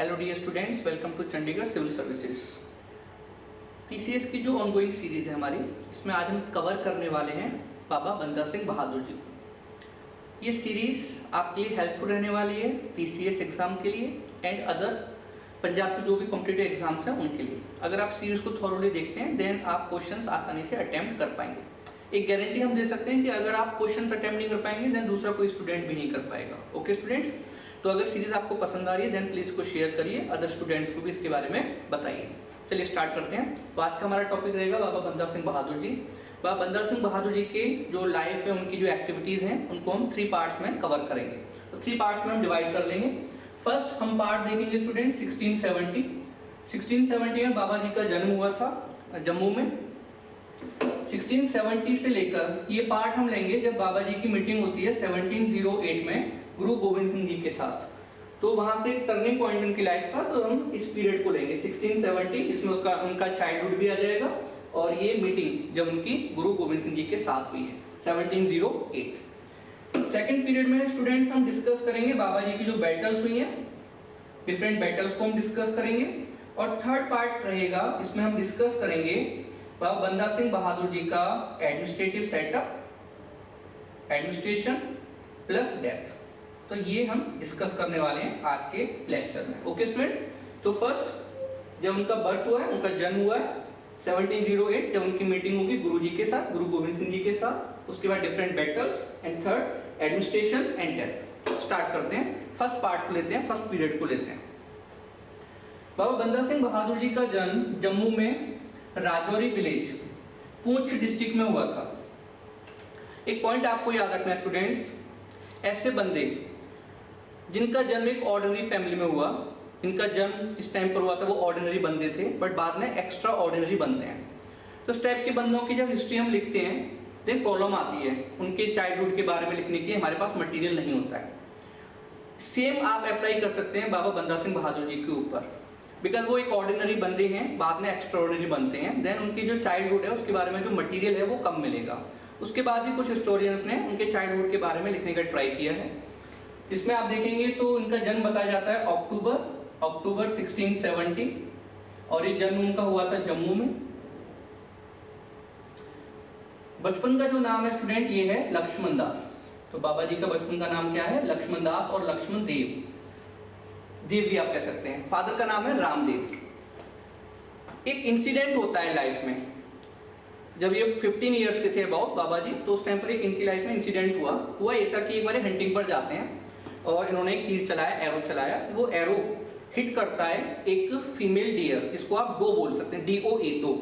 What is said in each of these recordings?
Hello dear students, welcome to Chandigarh civil services. PCS की जो ongoing series है हमारी, इसमें आज हम कवर करने वाले हैं बाबा बंदा सिंह बहादुर जी को। ये सीरीज आपके लिए हेल्पफुल रहने वाली है पीसीएस एग्जाम के लिए एंड अदर पंजाब के जो भी कॉम्पिटिटिव एग्जाम्स हैं उनके लिए। अगर आप सीरीज को थॉरोली देखते हैं देन आप क्वेश्चंस आसानी से अटेम्प्ट कर पाएंगे। एक गारंटी हम दे सकते हैं कि अगर आप क्वेश्चंस अटेम्प्ट नहीं कर पाएंगे देन दूसरा कोई स्टूडेंट भी नहीं कर पाएगा। ओके स्टूडेंट्स, तो अगर सीरीज आपको पसंद आ रही है देन प्लीज इसको शेयर करिए, अदर स्टूडेंट्स को भी इसके बारे में बताइए। चलिए स्टार्ट करते हैं। तो आज का हमारा टॉपिक रहेगा बाबा बंदा सिंह बहादुर जी। बाबा बंदा सिंह बहादुर जी के जो लाइफ है, उनकी जो एक्टिविटीज हैं, उनको हम 3 पार्ट्स में कवर करेंगे। तो 3 पार्ट्स में हम डिवाइड कर लेंगे। फर्स्ट हम पार्ट देखेंगे स्टूडेंट 1670 में बाबा जी का जन्म हुआ था जम्मू में। 1670 से लेकर ये पार्ट हम लेंगे जब बाबा जी की मीटिंग होती है 1708 में गुरु गोविंद सिंह जी के साथ। तो वहां से टर्निंग पॉइंट उनकी लाइफ का, तो हम इस पीरियड को लेंगे 1670। इसमें उनका चाइल्डहुड भी आ जाएगा और ये मीटिंग जब उनकी गुरु गोविंद सिंह जी के साथ हुई है 1708। सेकंड पीरियड में स्टूडेंट्स हम डिस्कस करेंगे बाबा जी की जो बैटल्स हुई हैं, डिफरेंट बैटल्स को हम डिस्कस करेंगे। और थर्ड पार्ट रहेगा, इसमें हम डिस्कस करेंगे बाबा बंदा सिंह बहादुर जी का administrative setup, administration plus death. तो ये हम डिस्कस करने वाले हैं आज के लेक्चर में। ओके स्टूडेंट, तो फर्स्ट जब उनका बर्थ हुआ है, उनका जन्म हुआ है 1708, जब उनकी मीटिंग होगी गुरु जी के साथ, गुरु गोविंद सिंह जी के साथ। उसके बाद different battles and third administration and death. Start करते हैं, फर्स्ट पार्ट को लेते हैं, फर्स्ट पीरियड को लेते हैं। बाबा बंदा सिंह बहादुर जी का जन्म जम्मू में राजौरी विलेज, पुंछ डिस्ट्रिक्ट में हुआ था। एक पॉइंट आपको याद रखना है स्टूडेंट्स, ऐसे बंदे जिनका जन्म एक ऑर्डिनरी फैमिली में हुआ, इनका जन्म जिस टाइम पर हुआ था वो ऑर्डिनरी बंदे थे, बट बाद में एक्स्ट्रा ऑर्डिनरी बनते हैं। तो इस टाइप के बंदों की जब हिस्ट्री हम लिखते हैं देन प्रॉब्लम आती है, उनके चाइल्डहुड के बारे में लिखने की हमारे पास मटेरियल नहीं होता है। सेम आप अप्लाई कर सकते हैं बाबा बंदा सिंह बहादुर जी के ऊपर, बिकॉज वो एक ऑर्डिनरी बंदे हैं, बाद में एक्स्ट्रा ऑर्डिनरी बनते हैं। देन उनकी जो चाइल्डहुड है उसके बारे में जो मटेरियल है वो कम मिलेगा। उसके बाद भी कुछ हिस्टोरियंस ने उनके चाइल्डहुड के बारे में लिखने का ट्राई किया है। इसमें आप देखेंगे तो उनका जन्म बताया जाता है अक्टूबर 1670, और ये जन्म उनका हुआ था जम्मू में। बचपन का जो नाम है स्टूडेंट ये है लक्ष्मण दास। तो बाबा जी का बचपन का नाम क्या है? लक्ष्मण दास और लक्ष्मण देव, देव भी आप कह सकते हैं। फादर का नाम है रामदेव। एक इंसिडेंट होता है लाइफ में, जब ये 15 इयर्स के थे अबाउट बाबा जी, तो उस टाइम पर एक इनकी लाइफ में इंसिडेंट हुआ ये था कि एक बार हंटिंग पर जाते हैं और इन्होंने एक तीर चलाया, एरो चलाया। वो एरो हिट करता है एक फीमेल डियर, जिसको आप डो बोल सकते हैं, DOA डो।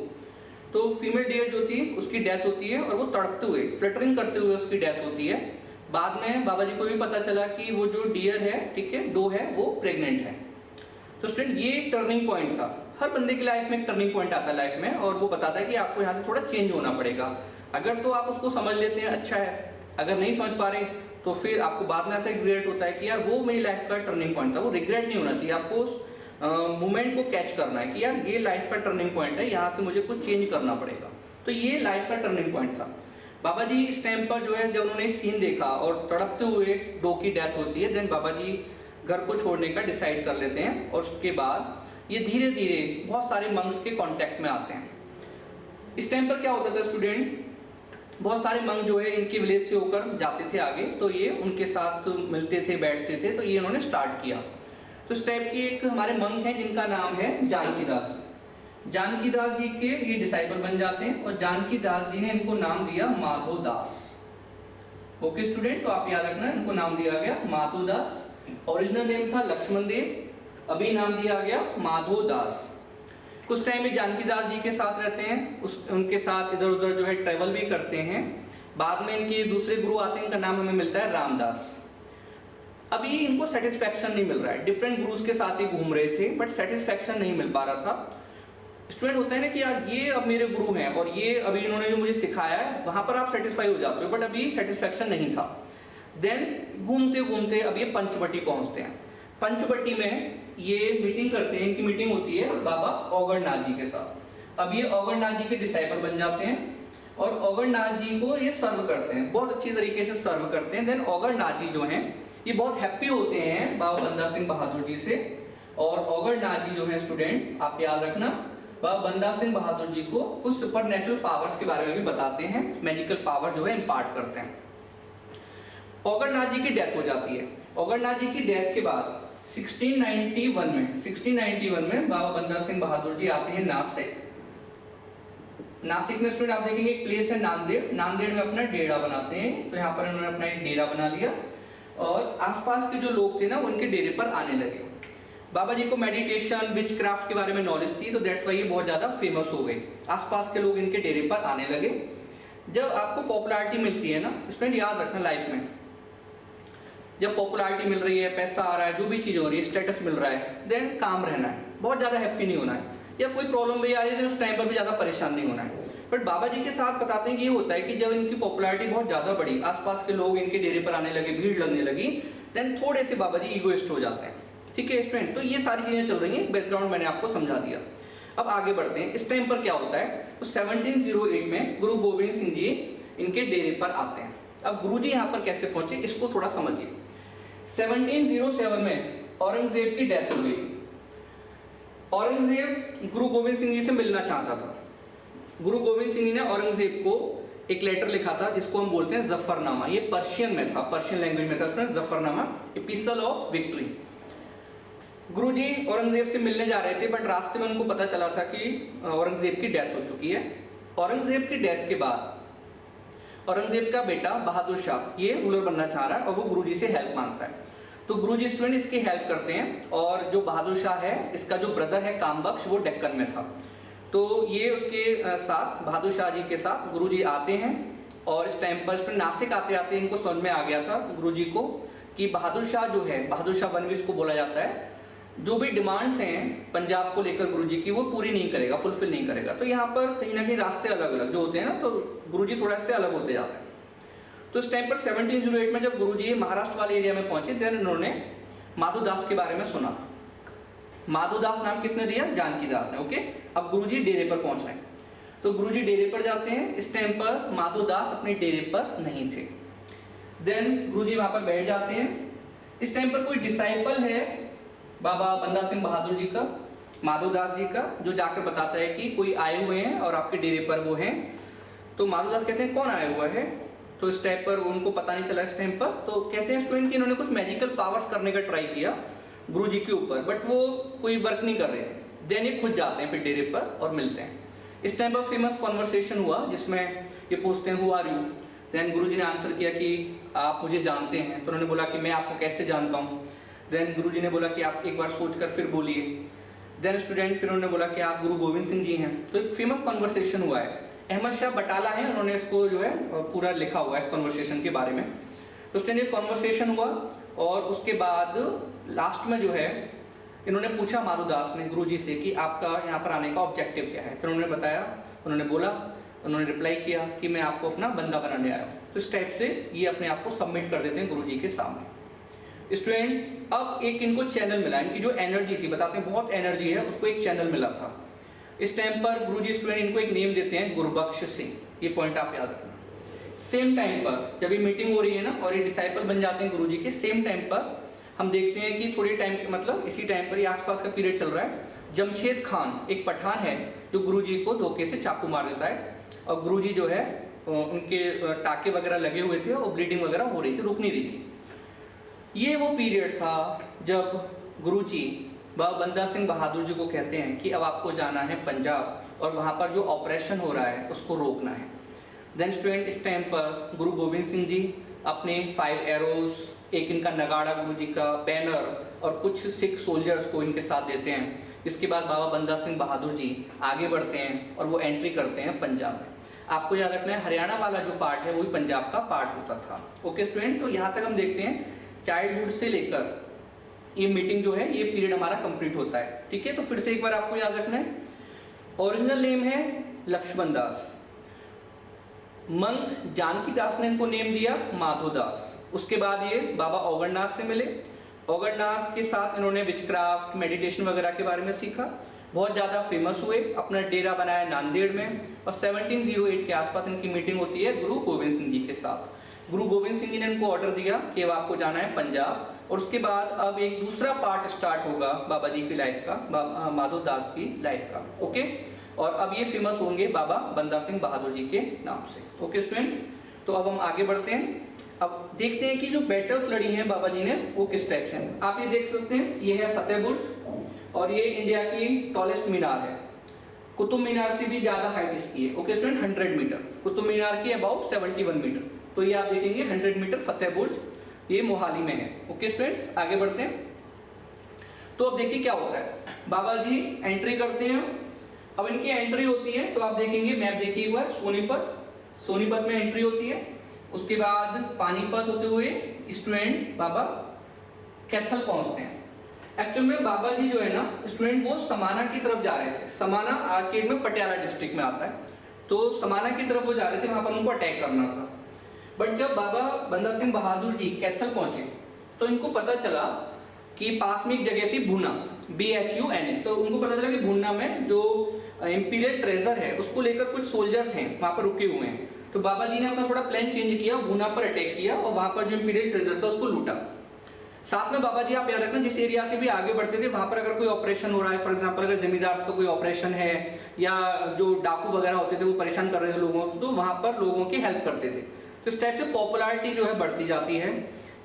तो फीमेल डियर जो थी उसकी डेथ होती है और वो तड़पते हुए, फ्लटरिंग करते हुए उसकी डेथ होती है। बाद में बाबा जी को भी पता चला कि वो जो डियर है, ठीक है, डो है, वो प्रेग्नेंट है। तो स्टूडेंट ये एक टर्निंग पॉइंट था। हर बंदे की लाइफ में एक टर्निंग पॉइंट आता है लाइफ में, और वो बताता है कि आपको यहाँ से थोड़ा चेंज होना पड़ेगा। अगर तो आप उसको समझ लेते हैं अच्छा है, अगर नहीं समझ पा रहे तो फिर आपको बाद में ऐसा रिग्रेट होता है कि यार वो मेरी लाइफ का टर्निंग पॉइंट था। वो रिग्रेट नहीं होना चाहिए, आपको उस मोमेंट को कैच करना है कि यार ये लाइफ का टर्निंग पॉइंट है, यहाँ से मुझे कुछ चेंज करना पड़ेगा। तो ये लाइफ का टर्निंग पॉइंट था। बाबा जी इस टाइम पर जो है, जब उन्होंने सीन देखा और तड़पते हुए डो की डेथ होती है, देन बाबा जी घर को छोड़ने का डिसाइड कर लेते हैं। और उसके बाद ये धीरे धीरे बहुत सारे मंक्स के कांटेक्ट में आते हैं। इस टाइम पर क्या होता था स्टूडेंट, बहुत सारे मंक जो है इनकी विलेज से होकर जाते थे आगे, तो ये उनके साथ मिलते थे, बैठते थे। तो ये इन्होंने स्टार्ट किया। तो इस टाइप की एक हमारे मंक हैं जिनका नाम है जानकी दास। जानकी दास जी के ये डिसाइबल बन जाते हैं और जानकी दास जी ने इनको नाम दिया माधव दास। ओके स्टूडेंट, तो आप याद रखना, इनको नाम दिया गया माधव दास। ओरिजिनल नेम था लक्ष्मण देव, अभी नाम दिया गया माधव दास। कुछ टाइम में जानकी दास जी के साथ रहते हैं, उनके साथ इधर उधर जो है ट्रेवल भी करते हैं। बाद में इनके दूसरे गुरु आते हैं, इनका नाम हमें मिलता है रामदास। अभी इनको सेटिस्फैक्शन नहीं मिल रहा है, डिफरेंट गुरुज के साथ ही घूम रहे थे बट सेटिस्फैक्शन नहीं मिल पा रहा था। स्टूडेंट होता है ना कि यार ये अब मेरे गुरु हैं और ये अभी इन्होंने जो मुझे सिखाया है वहां पर आप सेटिस्फाई हो जाते हो, बट अभी सेटिस्फैक्शन नहीं था। देन घूमते घूमते अब ये पंचवटी पहुंचते हैं। पंचवटी में ये मीटिंग करते हैं, इनकी मीटिंग होती है बाबा औगड़नाथ जी के साथ। अब ये औगड़नाथ जी के डिसाइपल बन जाते हैं और औगड़नाथ जी को ये सर्व करते हैं, बहुत अच्छी तरीके से सर्व करते हैं। देन औगड़नाथ जी जो हैं ये बहुत हैप्पी होते हैं बाबा बंदा सिंह बहादुर जी से और औगड़नाथ जी जो है स्टूडेंट, आप याद रखना, वह बंदा सिंह बहादुर जी को कुछ सुपर नेचुरल पावर्स के बारे में भी बताते हैं, मैजिकल पावर जो है इम्पार्ट करते हैं। औगड़नाथ जी की डेथ हो जाती है। औगड़नाथ जी की डेथ के बाद 1691 में बाबा बंदा सिंह बहादुर जी आते हैं नासिक। नासिक में स्टूडेंट आप देखेंगे एक प्लेस है नांदेड़, नांदेड़ में अपना डेरा बनाते हैं। तो यहाँ पर उन्होंने अपना एक डेरा बना लिया और आसपास के जो लोग थे ना उनके डेरे पर आने लगे। बाबा जी को मेडिटेशन विच क्राफ्ट के बारे में नॉलेज थी, तो दैट्स वाई ये बहुत ज्यादा फेमस हो गए। आसपास के लोग इनके डेरे पर आने लगे। जब आपको पॉपुलैरिटी मिलती है ना स्टूडेंट, याद रखना लाइफ में जब पॉपुलैरिटी मिल रही है, पैसा आ रहा है, जो भी चीज हो रही है, स्टेटस मिल रहा है, देन काम रहना है, बहुत ज्यादा हैप्पी नहीं होना है, या कोई प्रॉब्लम भी आ रही है उस टाइम पर भी ज्यादा परेशान नहीं होना है। बट बाबा जी के साथ बताते हैं कि ये होता है कि जब इनकी पॉपुलैरिटी बहुत ज्यादा बढ़ी, आसपास के लोग इनके डेरे पर आने लगे, भीड़ लगने लगी, देन थोड़े से बाबा जी ईगोइस्ट हो जाते हैं। ठीक है स्टूडेंट, तो ये सारी चीजें चल रही हैं, बैकग्राउंड मैंने आपको समझा दिया। अब आगे बढ़ते हैं। इस टाइम पर क्या होता है, तो 1708 में गुरु गोविंद सिंह जी इनके डेरे पर आते हैं। अब गुरु जी यहाँ पर कैसे पहुंचे इसको थोड़ा समझिए। 1707 में औरंगजेब की डेथ हो गई। औरंगजेब गुरु गोविंद सिंह जी से मिलना चाहता था। गुरु गोविंद सिंह जी ने औरंगजेब को एक लेटर लिखा था जिसको हम बोलते हैं जफरनामा। ये पर्शियन में था, पर्शियन लैंग्वेज में था student, Zafarnama, epistle of victory. गुरुजी औरंगजेब से मिलने जा रहे थे, बट रास्ते में उनको पता चला था कि औरंगजेब की डेथ हो चुकी है। औरंगजेब की डेथ के बाद औरंगजेब का बेटा बहादुर शाह ये रूलर बनना चाह रहा है और वो गुरुजी से हेल्प मांगता है। तो गुरुजी स्टूडेंट इसकी हेल्प करते हैं। और जो बहादुर शाह है, इसका जो ब्रदर है कामबख्श, वो डेक्कन में था। तो ये उसके साथ, बहादुर शाह जी के साथ गुरुजी आते हैं। और इस टाइम पर स्टूडेंट नासिक आते आते इनको समझ में आ गया था गुरुजी को कि बहादुर शाह जो है, बहादुर शाह बनविस को बोला जाता है, जो भी डिमांड्स हैं पंजाब को लेकर गुरुजी की, वो पूरी नहीं करेगा, फुलफिल नहीं करेगा। तो यहाँ पर कहीं ना कहीं रास्ते अलग अलग जो होते हैं ना, तो गुरुजी थोड़ा से अलग होते जाते हैं। तो इस टाइम पर 1708 में जब गुरुजी महाराष्ट्र वाले एरिया में पहुंचे, देन उन्होंने माधोदास के बारे में सुना। माधोदास नाम किसने दिया? जानकीदास ने। ओके, अब गुरुजी डेरे पर पहुंच रहे हैं। तो गुरुजी डेरे पर जाते हैं। इस टाइम पर माधोदास अपने डेरे पर नहीं थे। देन गुरुजी वहां पर बैठ जाते हैं। इस टाइम पर कोई डिसाइपल है बाबा बंदा सिंह बहादुर जी का, माधोदास जी का, जो जाकर बताता है कि कोई आए हुए हैं और आपके डेरे पर वो हैं। तो माधोदास कहते हैं कौन आया हुआ है? तो इस टाइप पर उनको पता नहीं चला इस टाइम पर। तो कहते हैं स्टूडेंट कि इन्होंने कुछ मैजिकल पावर्स करने का ट्राई किया गुरुजी के ऊपर, बट वो कोई वर्क नहीं कर रहे थे। देन ये खुद जाते हैं फिर डेरे पर और मिलते हैं। इस टाइम पर फेमस कॉन्वर्सेशन हुआ जिसमें ये पूछते हैं हु आर यू। देन गुरुजी ने आंसर किया कि आप मुझे जानते हैं। तो उन्होंने बोला कि मैं आपको कैसे जानता हूँ। देन गुरुजी ने बोला कि आप एक बार सोचकर फिर बोलिए। देन स्टूडेंट फिर उन्होंने बोला कि आप गुरु गोविंद सिंह जी हैं। तो एक फेमस कॉन्वर्सेशन हुआ है, अहमद शाह बटाला है, उन्होंने इसको जो है पूरा लिखा हुआ है इस कॉन्वर्सेशन के बारे में। तो स्टूडेंट ये कॉन्वर्सेशन हुआ और उसके बाद लास्ट में जो है इन्होंने पूछा माधोदास ने गुरुजी से कि आपका यहाँ पर आने का ऑब्जेक्टिव क्या है। तो उन्होंने बताया, उन्होंने बोला, उन्होंने रिप्लाई किया कि मैं आपको अपना बंदा बनाने आया हूँ। तो इस टाइप से ये अपने आप को सबमिट कर देते हैं गुरुजी के सामने। स्टूडेंट अब एक इनको चैनल मिला, इनकी जो एनर्जी थी, बताते हैं बहुत एनर्जी है, उसको एक चैनल मिला था। इस टाइम पर गुरुजी स्टूडेंट इनको एक नेम देते हैं गुरबख्श सिंह। ये पॉइंट आप याद रखना। सेम टाइम पर जब ये मीटिंग हो रही है ना और ये डिसाइपल बन जाते हैं गुरुजी के, सेम टाइम पर हम देखते हैं कि थोड़ी टाइम मतलब इसी टाइम पर ये आसपास का पीरियड चल रहा है। जमशेद खान एक पठान है जो गुरुजी को धोखे से चाकू मार देता है और गुरुजी जो है उनके टाके वगैरह लगे हुए थे और ब्लीडिंग वगैरह हो रही थी, रुक नहीं रही थी। ये वो पीरियड था जब गुरुजी बाबा बंदा सिंह बहादुर जी को कहते हैं कि अब आपको जाना है पंजाब और वहाँ पर जो ऑपरेशन हो रहा है उसको रोकना है। देन स्टूडेंट इस टाइम पर गुरु गोविंद सिंह जी अपने 5 एरोज, एक इनका नगाड़ा गुरुजी का बैनर और कुछ सिख सोल्जर्स को इनके साथ देते हैं। इसके बाद बाबा बंदा सिंह बहादुर जी आगे बढ़ते हैं और वो एंट्री करते हैं पंजाब में। आपको याद रखना है हरियाणा वाला जो पार्ट है वही पंजाब का पार्ट होता था। ओके स्टूडेंट, तो यहाँ तक हम देखते हैं चाइल्डहुड से लेकर ये मीटिंग जो है ये पीरियड हमारा कंप्लीट होता है। ठीक है, तो फिर से एक बार आपको याद रखना है, ओरिजिनल नेम है लक्ष्मण दास, मंक जानकीदास ने इनको नेम दिया माधोदास। उसके बाद ये बाबा औगड़नाथ से मिले, औगड़नाथ के साथ इन्होंने विचक्राफ्ट, मेडिटेशन वगैरह के बारे में सीखा, बहुत ज़्यादा फेमस हुए, अपना डेरा बनाया नांदेड़ में और 1708 के आसपास इनकी मीटिंग होती है गुरु गोविंद सिंह जी के साथ। गुरु गोविंद सिंह जी ने इनको ऑर्डर दिया कि अब आपको जाना है पंजाब और उसके बाद अब एक दूसरा पार्ट स्टार्ट होगा बाबा जी की लाइफ का, माधव दास की लाइफ का। ओके, और अब ये फेमस होंगे बाबा बंदा सिंह बहादुर जी के नाम से। ओके स्टूडेंट, तो अब हम आगे बढ़ते हैं। अब देखते हैं कि जो बैटल्स लड़ी हैं बाबा जी ने वो किस टाइप से हैं। आप ये देख सकते हैं, ये है फतेह बुर्ज और ये इंडिया की टॉलेस्ट मीनार है। कुतुब मीनार से भी ज्यादा हाइट इसकी है। Okay student, 100 metre, Qutub Minar की अबाउट 71 मीटर। तो ये आप देखेंगे 100 मीटर फतेह बुर्ज, ये मोहाली में है। ओके स्टूडेंट्स, आगे बढ़ते हैं। तो अब देखिए क्या होता है, बाबा जी एंट्री करते हैं। अब इनकी एंट्री होती है तो आप देखेंगे, मैप देखिए एक बार, सोनीपत में एंट्री होती है। उसके बाद पानीपत होते हुए स्टूडेंट बाबा कैथल पहुंचते हैं। एक्चुअल में बाबा जी जो है ना स्टूडेंट, वो समाना की तरफ जा रहे थे। समाना आज के डेट में पटियाला डिस्ट्रिक्ट में आता है, तो समाना की तरफ वो जा रहे थे, वहां पर उनको अटैक करना था। बट जब बाबा बंदा सिंह बहादुर जी कैथल पहुंचे तो इनको पता चला कि पास में एक जगह थी भूना, BHUNA। तो उनको पता चला कि भूना में जो इंपीरियल ट्रेजर है उसको लेकर कुछ सोल्जर्स हैं वहां पर रुके हुए हैं। तो बाबा जी ने अपना थोड़ा प्लान चेंज किया, भूना पर अटैक किया और वहां पर जो इंपीरियल ट्रेजर था उसको लूटा। साथ में बाबा जी आप याद रखना, जिस एरिया से भी आगे बढ़ते थे वहां पर अगर कोई ऑपरेशन हो रहा है, फॉर एग्जांपल अगर जमींदार का कोई ऑपरेशन है या जो डाकू वगैरह होते थे वो परेशान कर रहे थे लोगों को, तो वहां पर लोगों की हेल्प करते थे। तो इस टाइप से पॉपुलैरिटी जो है बढ़ती जाती है।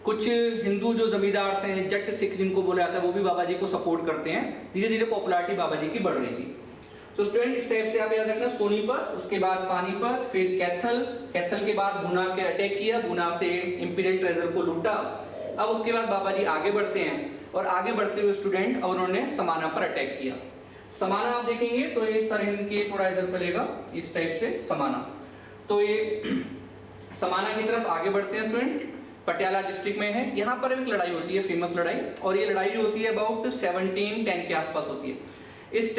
कुछ हिंदू जो जमींदार हैं, जट सिख जिनको बोला जाता है, वो भी बाबा जी को सपोर्ट करते हैं। धीरे धीरे पॉपुलैरिटी बाबा जी की बढ़ रही थी। तो स्टूडेंट इस टाइप से आप याद रखना, सोनीपत, उसके बाद पानीपत, फिर कैथल के बाद भूना के अटैक किया, भूना से इंपीरियल ट्रेजर को लूटा। अब उसके बाद बाबा जी आगे बढ़ते हैं और आगे बढ़ते हुए स्टूडेंट अब उन्होंने समाना पर अटैक किया। समाना आप देखेंगे तो ये सरहिंद के थोड़ा इधर पे लेगा, इस टाइप से समाना। तो ये समाना की तरफ आगे बढ़ते हैं स्टूडेंट, पटियाला डिस्ट्रिक्ट में है। यहाँ पर एक लड़ाई होती है, फेमस लड़ाई, और ये लड़ाई जो होती है अबाउट 1710 के आसपास होती है। इस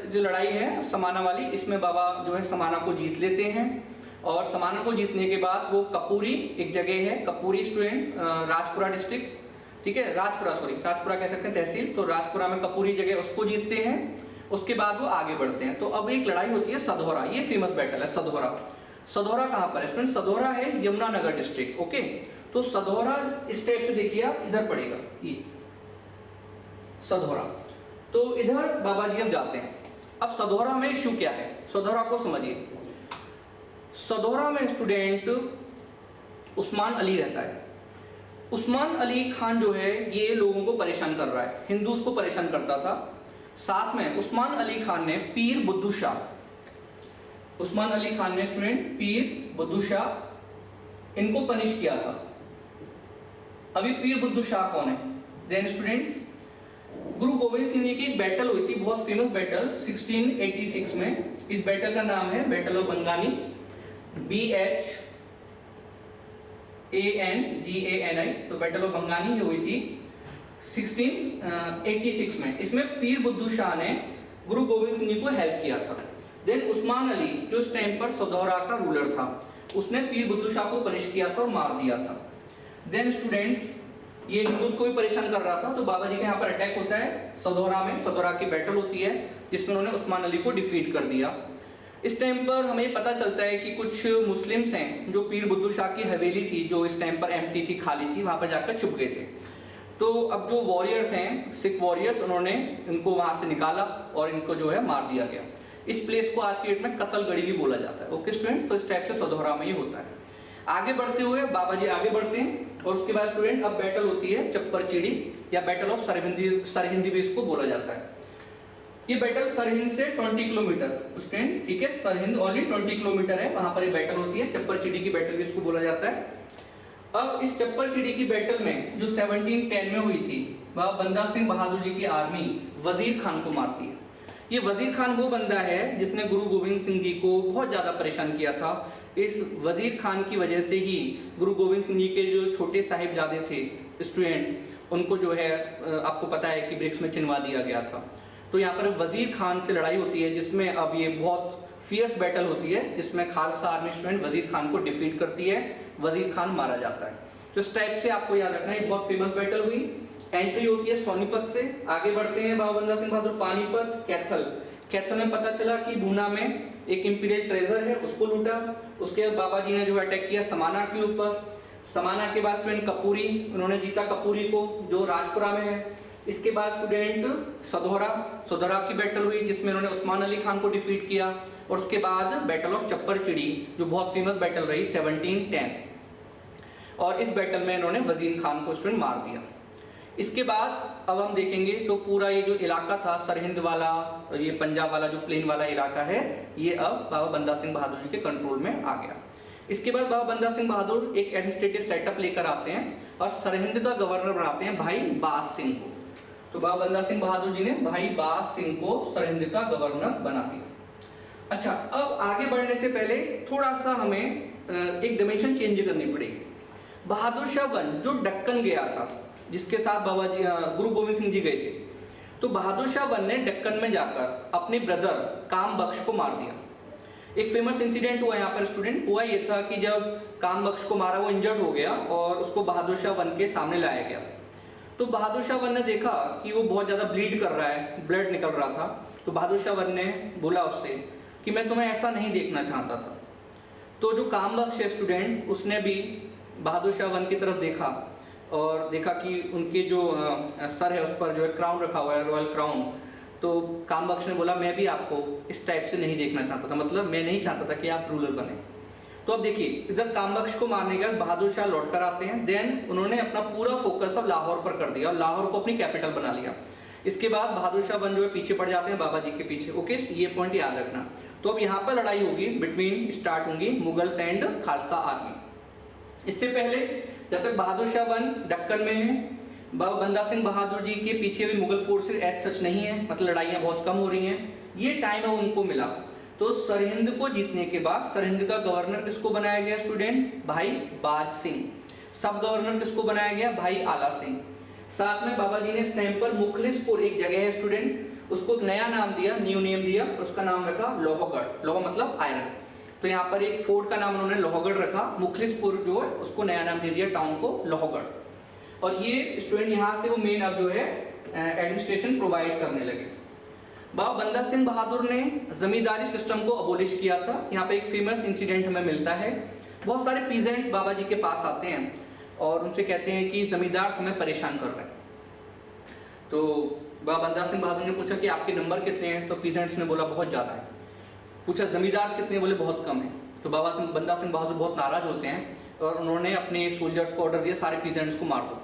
जो लड़ाई है समाना वाली, इसमें बाबा जो है समाना को जीत लेते हैं। और समाना को जीतने के बाद वो कपूरी एक जगह है, कपूरी स्टूडेंट राजपुरा डिस्ट्रिक्ट, ठीक है, राजपुरा कह सकते हैं तहसील। तो राजपुरा में कपूरी जगह, उसको जीतते हैं। उसके बाद वो आगे बढ़ते हैं। तो अब एक लड़ाई होती है सधौरा, ये फेमस बैटल है सधौरा कहाँ पर है स्टूडेंट? सधौरा है यमुनानगर डिस्ट्रिक्ट। ओके, तो सधौरा इस टाइप से देखिए आप, इधर पड़ेगा ये सधौरा। तो इधर बाबा जी हम जाते हैं। अब सधौरा में इशू क्या है, सधौरा को समझिए। सधौरा में स्टूडेंट उस्मान अली रहता है। उस्मान अली खान जो है ये लोगों को परेशान कर रहा है, हिंदूज को परेशान करता था। साथ में उस्मान अली खान ने पीर बुद्धू शाह, उस्मान अली खान ने स्टूडेंट पीर बुद्धू शाह इनको पनिश किया था। अभी पीर बुद्धू शाह कौन है? देन स्टूडेंट्स गुरु गोविंद सिंह जी की एक बैटल हुई थी, बहुत फेमस बैटल 1686 में। इस बैटल का नाम है बैटल ऑफ बंगानी, BHANGANI। तो बैटल ऑफ बंगानी हुई थी 1686 में। इसमें पीर बुद्धू शाह ने गुरु गोविंद सिंह जी को हेल्प किया था। देन उस्मान अली जो उस टाइम पर सधौरा का रूलर था, उसने पीर बुद्धू शाह को पनिश किया था और मार दिया था। देन स्टूडेंट्स ये हिंदूज को भी परेशान कर रहा था, तो बाबा जी के यहाँ पर अटैक होता है सधौरा में। सधौरा की बैटल होती है जिसमें उन्होंने उस्मान अली को डिफीट कर दिया। इस टाइम पर हमें पता चलता है कि कुछ मुस्लिम्स हैं जो पीर बुद्धू शाह की हवेली थी, जो इस टाइम पर एम्प्टी थी, खाली थी, वहां पर जाकर छुप गए थे। तो अब जो वॉरियर्स हैं, सिख वॉरियर्स, उन्होंने इनको वहां से निकाला और इनको जो है मार दिया गया। इस प्लेस को आज की डेट में कतलगढ़ी भी बोला जाता है। ओके स्टूडेंट, तो इस टाइप से सधौरा में ये होता है। आगे बढ़ते हुए बाबा जी आगे बढ़ते हैं और उसके बाद स्टूडेंट अब बैटल होती है चप्परचिड़ी या बैटल ऑफ सरहिंदी भी इसको बोला जाता है। ये बैटल सरहिंद से 20 किलोमीटर स्टूडेंट, ठीक है, सरहिंद ओनली 20 किलोमीटर है, वहां पर ये बैटल होती है। चप्परचिड़ी की बैटल भी इसको बोला जाता है। अब इस चप्परचिड़ी की बैटल में जो 1710 में हुई थी, वह बंदा सिंह बहादुर जी की आर्मी वजीर खान को मारती है। ये वजीर खान वो बंदा है जिसने गुरु गोविंद सिंह जी को बहुत ज्यादा परेशान किया था। इस वजीर खान की वजह से ही गुरु गोविंद सिंह जी के जो छोटे साहिबजादे थे स्टूडेंट, उनको जो है आपको पता है कि ब्रिक्स में चिनवा दिया गया था। तो यहाँ पर वजीर खान से लड़ाई होती है, जिसमें अब ये बहुत फियर्स बैटल होती है, जिसमें खालसा आर्मी स्टूडेंट वजीर खान को डिफीट करती है, वजीर खान मारा जाता है। तो इस टाइप से आपको याद रखना है, बहुत फेमस बैटल हुई। एंट्री होती है सोनीपत से, आगे बढ़ते हैं बाबा बंदा सिंह बहादुर, पानीपत, कैथल में पता चला कि भूना में एक इंपीरियल ट्रेजर है, उसको लूटा। उसके बाद बाबा जी ने जो अटैक किया समाना के ऊपर। समाना के बाद स्टूडेंट कपूरी, उन्होंने जीता कपूरी को जो राजपुरा में है। इसके बाद स्टूडेंट सधौरा की बैटल हुई जिसमें उन्होंने उस्मान अली खान को डिफीट किया। और उसके बाद बैटल ऑफ चप्पर चिड़ी जो बहुत फेमस बैटल रही 1710, और इस बैटल में इन्होंने वजीर खान को स्टूडेंट मार दिया। इसके बाद अब हम देखेंगे तो पूरा ये जो इलाका था सरहिंद वाला, ये पंजाब वाला जो प्लेन वाला इलाका है, ये अब बाबा बंदा सिंह बहादुर जी के कंट्रोल में आ गया। इसके बाद बाबा बंदा सिंह बहादुर एक एडमिनिस्ट्रेटिव सेटअप लेकर आते हैं और सरहिंद का गवर्नर बनाते हैं भाई बाज सिंह को। तो बाबा बंदा सिंह बहादुर जी ने भाई बाज सिंह को सरहिंद का गवर्नर बना दिया। अच्छा, अब आगे बढ़ने से पहले थोड़ा सा हमें एक डिमेंशन चेंज करनी पड़ेगी। बहादुर शाह वन जो दक्कन गया था, जिसके साथ बाबा जी गुरु गोविंद सिंह जी गए थे, तो बहादुर शाह वन ने दक्कन में जाकर अपने ब्रदर काम बख्श को मार दिया। एक फेमस इंसिडेंट हुआ यहाँ पर स्टूडेंट, हुआ ये था कि जब काम बख्श को मारा वो इंजर्ड हो गया और उसको बहादुर शाह वन के सामने लाया गया। तो बहादुर शाह वन ने देखा कि वो बहुत ज़्यादा ब्लीड कर रहा है, ब्लड निकल रहा था। तो बहादुर शाह वन ने बोला उससे कि मैं तुम्हें ऐसा नहीं देखना चाहता था। तो जो काम बख्श है स्टूडेंट, उसने भी बहादुर शाह वन की तरफ देखा और देखा कि उनके जो सर है उस पर जो है क्राउन रखा हुआ है, रॉयल क्राउन। तो काम बख्श ने बोला मैं भी आपको इस टाइप से नहीं देखना चाहता था, मतलब मैं नहीं चाहता था कि आप रूलर बने। तो अब देखिए, इधर काम बख्श को मारने के बाद बहादुर शाह लौट कर आते हैं। देन उन्होंने अपना पूरा फोकस अब लाहौर पर कर दिया और लाहौर को अपनी कैपिटल बना लिया। इसके बाद बहादुर शाह वन जो है पीछे पड़ जाते हैं बाबा जी के पीछे। ओके, ये पॉइंट याद रखना। तो अब यहाँ पर लड़ाई होगी बिटवीन, स्टार्ट होंगी मुगल्स एंड खालसा आर्मी। इससे पहले जब तक बहादुर शाह वन दक्कन में है, बाबा बंदा सिंह बहादुर जी के पीछे भी मुगल फोर्सेस एज सच नहीं है, मतलब लड़ाइयाँ बहुत कम हो रही हैं। ये टाइम है उनको मिला। तो सरहिंद को जीतने के बाद सरहिंद का गवर्नर किसको बनाया गया स्टूडेंट? भाई बाज सिंह। सब गवर्नर किसको बनाया गया? भाई आला सिंह। साथ में बाबा जी ने इस टाइम पर मुखलिसपुर एक जगह है स्टूडेंट, उसको एक नया नाम दिया, न्यू नेम दिया, उसका नाम रखा लोहगढ़। लोह मतलब आयरन। तो यहाँ पर एक फोर्ट का नाम उन्होंने लोहगढ़ रखा। मुखलिसपुर जो है उसको नया नाम दे दिया टाउन को लोहगढ़। और ये स्टूडेंट यहाँ से वो मेन अब जो है एडमिनिस्ट्रेशन प्रोवाइड करने लगे। बाबा बंदा सिंह बहादुर ने जमींदारी सिस्टम को अबोलिश किया था। यहाँ पे एक फेमस इंसिडेंट हमें मिलता है। बहुत सारे पीजेंट्स बाबा जी के पास आते हैं और उनसे कहते हैं कि जमींदार हमें परेशान कर रहे हैं। तो बाबा बंदा सिंह बहादुर ने पूछा कि आपके नंबर कितने हैं? तो पीजेंट्स ने बोला बहुत ज़्यादा है। पूछा जमींदार कितने? बोले बहुत कम है। तो बाबा बंदा सिंह बहादुर बहुत नाराज होते हैं और उन्होंने अपने सोल्जर्स को ऑर्डर दिया सारे पीजेंट्स को मार दो।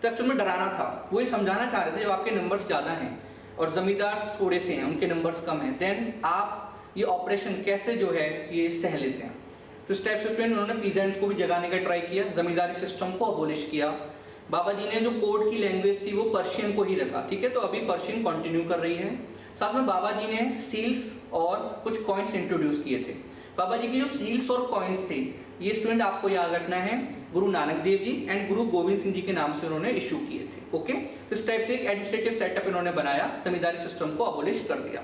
तो एक्चुअल में डराना था, वो ये समझाना चाह रहे थे जब आपके नंबर्स ज़्यादा हैं और जमींदार थोड़े से हैं, उनके नंबर्स कम हैं, देन आप ये ऑपरेशन कैसे जो है ये सह लेते हैं। तो इस टाइप से स्टूडेंट उन्होंने पीजेंट्स को भी जगाने का ट्राई किया, जमींदारी सिस्टम को अबोलिश किया। बाबा जी ने जो कोर्ट की लैंग्वेज थी वो पर्शियन को ही रखा, ठीक है। तो अभी पर्शियन कंटिन्यू कर रही है। साथ में बाबा जी ने सील्स और कुछ कॉइन्स इंट्रोड्यूस किए थे। बाबा जी की जो सील्स और कॉइन्स थे ये स्टूडेंट आपको याद रखना है, गुरु नानक देव जी एंड गुरु गोविंद सिंह जी के नाम से उन्होंने इशू किए थे। ओके, तो इस टाइप से एक एडमिनिस्ट्रेटिव सेटअप इन्होंने बनाया, जमींदारी सिस्टम को अबोलिश कर दिया।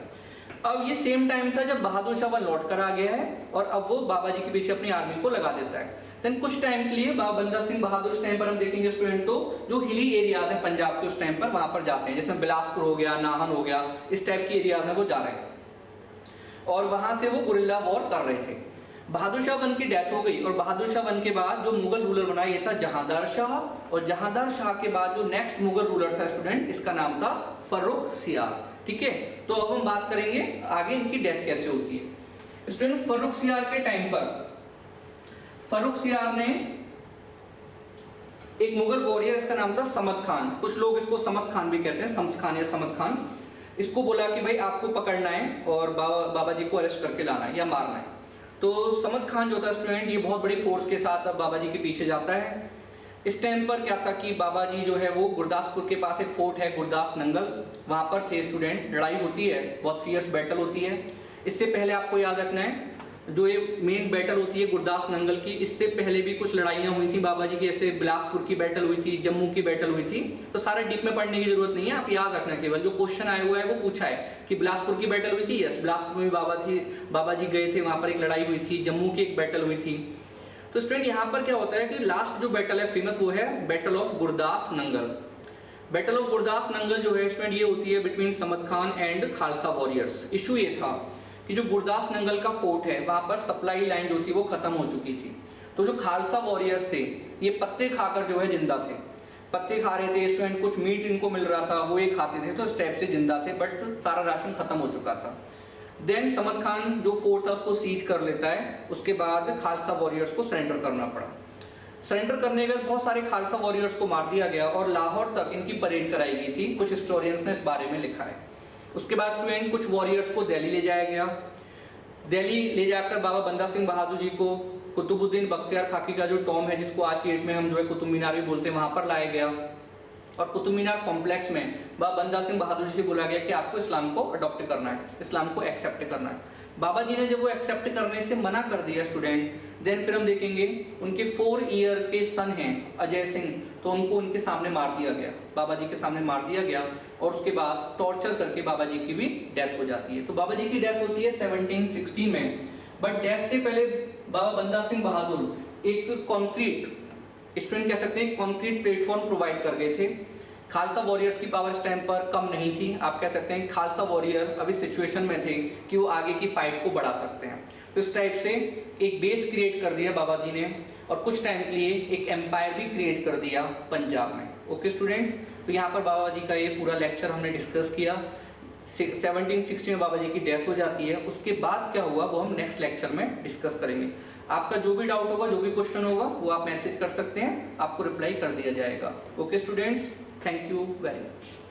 अब ये सेम टाइम था जब बहादुर शाह लौट कर आ गया है और अब वो बाबा जी के पीछे अपनी आर्मी को लगा देता है। देन कुछ टाइम के लिए बाबा बंदा सिंह बहादुर इस टाइम पर हम देखेंगे स्टूडेंट, तो जो हिली एरियाज हैं पंजाब के उस टाइम पर वहां पर जाते हैं, जिसमें बिलासपुर हो गया, नाहन हो गया, इस टाइप की एरियाज में वो जा रहे हैं और वहां से वो गुरिल्ला वॉर कर रहे थे। बहादुर शाह वन की डेथ हो गई और बहादुर शाह वन के बाद जो मुगल रूलर बना ये था जहांदार शाह, और जहांदार शाह के बाद जो नेक्स्ट मुगल रूलर था स्टूडेंट, इसका नाम था फर्रुख सियार। ठीक है, तो अब हम बात करेंगे आगे इनकी डेथ कैसे होती है। स्टूडेंट फर्रुख सियार के टाइम पर फर्रुख सियार ने एक मुगल वॉरियर, इसका नाम था समद खान, कुछ लोग इसको समस खान भी कहते हैं, शम्स खान या समद खान, इसको बोला कि भाई आपको पकड़ना है और बाबा जी को अरेस्ट करके लाना है या मारना है। तो समद खान जो था स्टूडेंट ये बहुत बड़ी फोर्स के साथ अब बाबा जी के पीछे जाता है। इस टाइम पर क्या था कि बाबा जी जो है वो गुरदासपुर के पास एक फोर्ट है गुरदास नंगल, वहाँ पर थे स्टूडेंट। लड़ाई होती है, बहुत फियर्स बैटल होती है। इससे पहले आपको याद रखना है जो ये मेन बैटल होती है गुरदास नंगल की, इससे पहले भी कुछ लड़ाइयाँ हुई थी बाबा जी की, जैसे बिलासपुर की बैटल हुई थी, जम्मू की बैटल हुई थी। तो सारे डीप में पढ़ने की जरूरत नहीं है, आप याद रखना केवल जो क्वेश्चन आया हुआ है वो पूछा है कि बिलासपुर की बैटल हुई थी, यस बिलासपुर में बाबा जी गए थे, वहाँ पर एक लड़ाई हुई थी, जम्मू की एक बैटल हुई थी। तो स्टूडेंट यहाँ पर क्या होता है कि लास्ट जो बैटल है फेमस वो है battle of Gurdas Nangal. Battle of Gurdas Nangal जो है स्टूडेंट ये होती है between Samad Khan and Khalsa warriors. Issue ये था कि जो गुरदास नंगल का फोर्ट है वहाँ पर सप्लाई लाइन जो थी वो खत्म हो चुकी थी। तो जो खालसा वॉरियर्स थे ये पत्ते खाकर जो है जिंदा थे, पत्ते खा रहे थे स्टूडेंट, कुछ मीट इनको मिल रहा था वो ये खाते थे, तो इस टाइप से जिंदा थे, बट सारा राशन खत्म हो चुका था। देन समद खान जो फोर्ट था उसको सीज कर लेता है, उसके बाद खालसा वॉरियर्स को सरेंडर करना पड़ा। सरेंडर करने के बाद बहुत सारे खालसा वॉरियर्स को मार दिया गया और लाहौर तक इनकी परेड कराई गई थी, कुछ हिस्टोरियंस ने इस बारे में लिखा है। उसके बाद स्टूडेंट कुछ वॉरियर्स को दिल्ली ले जाया गया, दिल्ली ले जाकर बाबा बंदा सिंह बहादुर जी को कुतुबुद्दीन बख्तियार खाकी का जो टॉम है, जिसको आज की डेट में हम जो है कुतुब मीनार भी बोलते हैं, वहां पर लाया गया और कुतुब मीनार कॉम्प्लेक्स में बाबा बंदा सिंह बहादुर जी से बोला गया कि आपको इस्लाम को अडॉप्ट करना है, इस्लाम को एक्सेप्ट करना है। बाबा जी ने जब वो एक्सेप्ट करने से मना कर दिया स्टूडेंट, देन फिर हम देखेंगे उनके 4 ईयर के सन हैं अजय सिंह, तो उनको उनके सामने मार दिया गया, बाबा जी के सामने मार दिया गया और उसके बाद टॉर्चर करके बाबा जी की भी डेथ हो जाती है। तो बाबा जी की डेथ होती है 1760 में, बट डेथ से पहले बाबा बंदा सिंह बहादुर एक कॉन्क्रीट, स्टूडेंट कह सकते हैं कॉन्क्रीट प्लेटफॉर्म प्रोवाइड कर गए थे। खालसा वॉरियर्स की पावर इस टाइम पर कम नहीं थी, आप कह सकते हैं खालसा वॉरियर अभी सिचुएशन में थे कि वो आगे की फाइट को बढ़ा सकते हैं। तो इस टाइप से एक बेस क्रिएट कर दिया बाबा जी ने और कुछ टाइम के लिए एक एम्पायर भी क्रिएट कर दिया पंजाब में। ओके स्टूडेंट्स, तो यहाँ पर बाबा जी का ये पूरा लेक्चर हमने डिस्कस किया। 1760 में बाबा जी की डेथ हो जाती है, उसके बाद क्या हुआ वो हम नेक्स्ट लेक्चर में डिस्कस करेंगे। आपका जो भी डाउट होगा, जो भी क्वेश्चन होगा वो आप मैसेज कर सकते हैं, आपको रिप्लाई कर दिया जाएगा। Okay students, thank you very much.